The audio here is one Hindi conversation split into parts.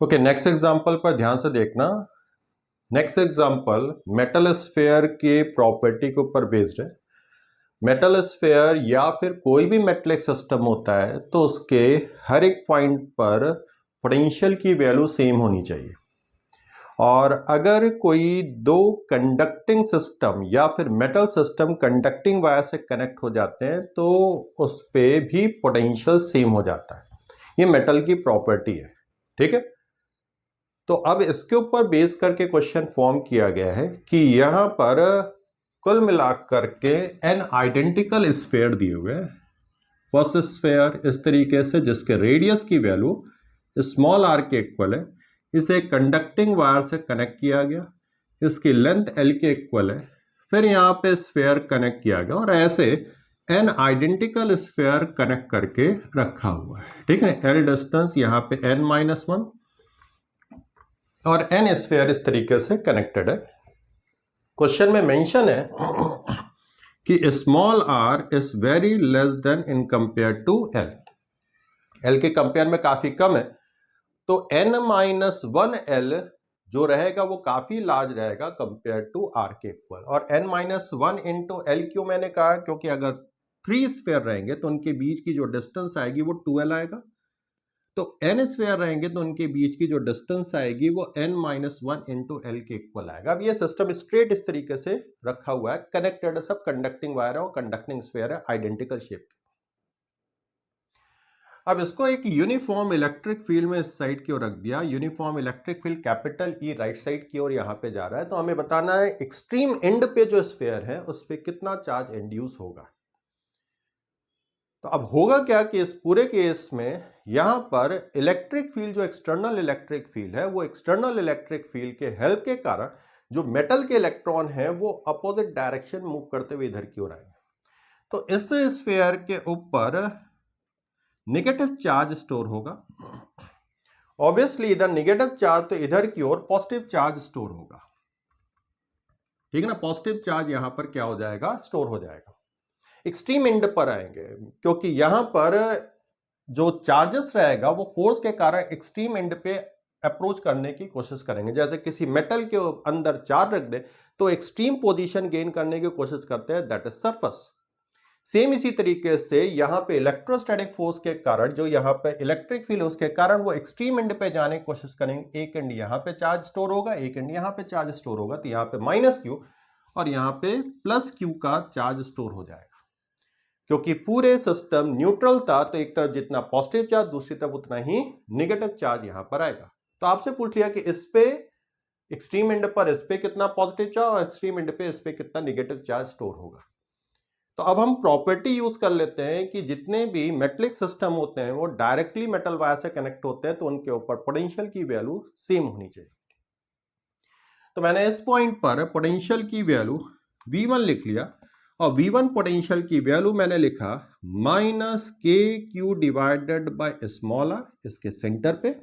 ओके, नेक्स्ट एग्जांपल पर ध्यान से देखना। नेक्स्ट एग्जांपल मेटल स्फेयर के प्रॉपर्टी के ऊपर बेस्ड है। मेटल स्फेयर या फिर कोई भी मेटलिक सिस्टम होता है तो उसके हर एक पॉइंट पर पोटेंशियल की वैल्यू सेम होनी चाहिए, और अगर कोई दो कंडक्टिंग सिस्टम या फिर मेटल सिस्टम कंडक्टिंग वायर से कनेक्ट हो जाते हैं तो उस पे भी पोटेंशियल सेम हो जाता है। ये मेटल की प्रॉपर्टी है, ठीक है। तो अब इसके ऊपर बेस करके क्वेश्चन फॉर्म किया गया है कि यहां पर कुल मिलाकर के n आइडेंटिकल स्फेयर दिए हुए हैं। फर्स्ट स्फेयर इस तरीके से जिसके रेडियस की वैल्यू स्मॉल r के इक्वल है, इसे कंडक्टिंग वायर से कनेक्ट किया गया, इसकी लेंथ l के इक्वल है, फिर यहाँ पे स्फेयर कनेक्ट किया गया और ऐसे n आइडेंटिकल स्फेयर कनेक्ट करके रखा हुआ है, ठीक है। l डिस्टेंस यहाँ पे n-1 और n स्फेयर इस तरीके से कनेक्टेड है। क्वेश्चन में मेंशन है कि small r is very less than in compare to l, l के कंपेयर में काफी कम है, तो n-1 l जो रहेगा वो काफी लार्ज रहेगा कंपेयर टू r के इक्वल। और n-1 इंटू l क्यों मैंने कहा, क्योंकि अगर 3 स्फेयर रहेंगे तो उनके बीच की जो डिस्टेंस आएगी वो 2l आएगा, तो n स्फेयर रहेंगे तो उनके बीच की जो डिस्टेंस आएगी वो n-1 इंटू l के इक्वल आएगा। अब ये सिस्टम स्ट्रेट इस तरीके से रखा हुआ है, कनेक्टेड है, सब कंडक्टिंग वायर है और कंडक्टिंग स्फेयर है आइडेंटिकल शेप के। अब इसको एक यूनिफॉर्म इलेक्ट्रिक फील्ड में इस साइड की ओर रख दिया। Uniform electric field capital E right side की ओर यहाँ पे जा रहा है, तो हमें बताना है एक्सट्रीम एंड पे जो स्फेयर है उस पे कितना चार्ज इंड्यूस होगा। तो अब होगा क्या कि इस पूरे केस में यहां पर इलेक्ट्रिक फील्ड, जो एक्सटर्नल इलेक्ट्रिक फील्ड है, वो एक्सटर्नल इलेक्ट्रिक फील्ड के हेल्प के कारण जो मेटल के इलेक्ट्रॉन है वो अपोजिट डायरेक्शन मूव करते हुए इधर की ओर आएंगे। तो इस स्फेयर के ऊपर नेगेटिव चार्ज स्टोर होगा। ऑब्वियसली इधर नेगेटिव चार्ज, तो इधर की ओर पॉजिटिव चार्ज स्टोर होगा, ठीक है ना। पॉजिटिव चार्ज यहां पर क्या हो जाएगा, स्टोर हो जाएगा। एक्सट्रीम एंड पर आएंगे क्योंकि यहां पर जो चार्जेस रहेगा वो फोर्स के कारण एक्सट्रीम एंड पे अप्रोच करने की कोशिश करेंगे। जैसे किसी मेटल के अंदर चार्ज रख दे तो एक्सट्रीम पोजीशन गेन करने की कोशिश करते हैं, दैट इज सरफेस। सेम इसी तरीके से यहां पे इलेक्ट्रोस्टैटिक फोर्स के कारण जो यहां पे इलेक्ट्रिक फील्ड है उसके कारण वो एक्सट्रीम एंड पे जाने की कोशिश करेंगे। एक एंड यहां पे चार्ज स्टोर होगा, एक एंड यहां पे चार्ज स्टोर होगा, तो यहां पे -q और यहां पे +q का चार्ज स्टोर हो जाएगा। क्योंकि पूरे सिस्टम न्यूट्रल था तो एक तरफ जितना पॉजिटिव चार्ज दूसरी तरफ उतना ही नेगेटिव चार्ज यहां पर आएगा। तो आपसे पूछ लिया कि इस पे एक्सट्रीम एंड पर इस पे कितना पॉजिटिव चार्ज और एक्सट्रीम एंड पे इस पे कितना नेगेटिव चार्ज स्टोर होगा। तो अब हम प्रॉपर्टी यूज कर लेते हैं कि जितने भी मेटलिक सिस्टम होते हैं वो डायरेक्टली मेटल वायर से कनेक्ट होते हैं तो उनके ऊपर पोटेंशियल की वैल्यू सेम होनी चाहिए। तो मैंने इस पॉइंट पर पोटेंशियल की वैल्यू V1 लिख लिया और V1 पोटेंशियल की वैल्यू मैंने लिखा -kq divided by small r, इसके सेंटर पे।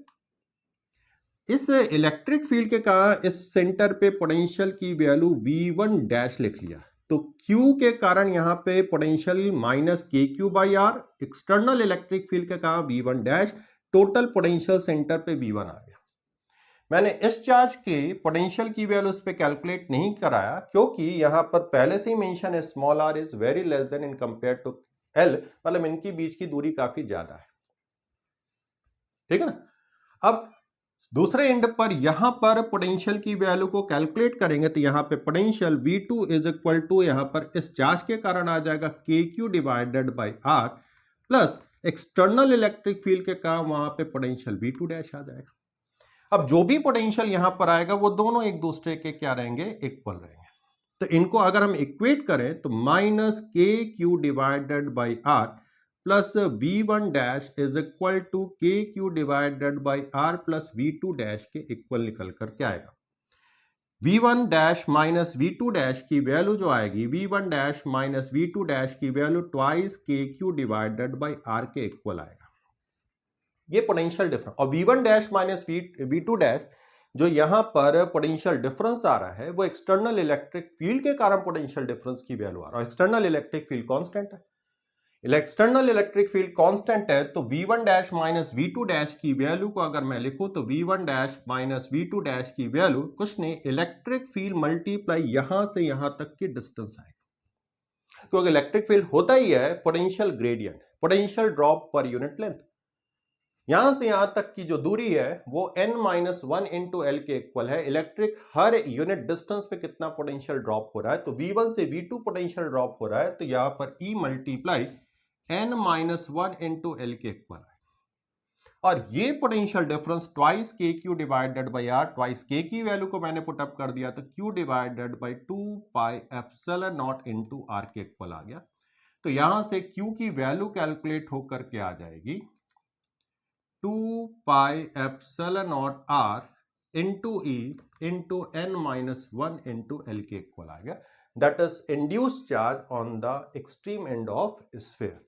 इस इलेक्ट्रिक फील्ड के कारण इस सेंटर पे पोटेंशियल की वैल्यू V1 डैश लिख लिया, तो Q के कारण यहां पे potential -kq by r, external electric field के कारण V1 dash, total potential centre पे V1 आ गया। मैंने इस चार्ज के पोटेंशियल की वैल्यू इस पे कैलकुलेट नहीं कराया क्योंकि यहां पर पहले से ही मेंशन है small r is very less than in compare to l, मतलब इनकी बीच की दूरी काफी ज्यादा है, ठीक है ना। अब दूसरे एंड पर यहां पर पोटेंशियल की वैल्यू को कैलकुलेट करेंगे तो यहां पे potential V2 is equal to यहां पर इस चार्ज के कारण आ जाएगा kq divided by r plus external electric field के कारण वहां पे पोटेंशियल V2 डैश आ जाएगा। अब जो भी पोटेंशियल यहां पर आएगा वो दोनों एक दूसरे के क्या रहेंगे, इक्वल रहेंगे। तो इनको अगर हम इक्वेट करें तो -kq divided by r plus V1 dash is equal to kq divided by r plus V2 dash के इक्वल निकल कर के आएगा। V1 dash minus V2 dash की वैल्यू जो आएगी, V1 dash minus V2 dash की value twice kq divided by r के इक्वल आएगा। ये पोटेंशियल डिफरेंस, और V1 dash minus V2 dash जो यहां पर पोटेंशियल डिफरेंस आ रहा है वो एक्सटर्नल इलेक्ट्रिक फील्ड के कारण पोटेंशियल डिफरेंस की वैल्यू आ रहा है। एक्सटर्नल इलेक्ट्रिक फील्ड कांस्टेंट है, एक्सटर्नल इलेक्ट्रिक फील्ड कांस्टेंट है, तो v1 dash minus v2 dash की वैल्यू को अगर मैं लिखूं तो v1 dash minus v2 dash की वैल्यू कुछ नहीं, इलेक्ट्रिक फील्ड मल्टीप्लाई यहां से यहां तक की डिस्टेंस आएगी, क्योंकि इलेक्ट्रिक फील्ड होता ही है potential gradient, potential drop per unit length. यहां से यहां तक की जो दूरी है वो n minus one into L के इक्वल है। इलेक्ट्रिक हर यूनिट डिस्टेंस पे कितना पोटेंशियल ड्रॉप हो रहा है, तो v1 से v2 पोटेंशियल ड्रॉप हो रहा है, तो यहां पर E multiply n minus one into L के इक्वल है। और ये potential difference twice K Q divided by R, twice K की वैल्यू को मैंने पुटअप कर दिया तो q divided by 2 pi epsilon nought into R के इक्वल आ गया। तो यहां से q की वैल्यू कैलकुलेट होकर के आ जाएगी 2 pi epsilon nought R into E into n minus one into L के इक्वल आ गया। That is induced charge on the extreme end of sphere.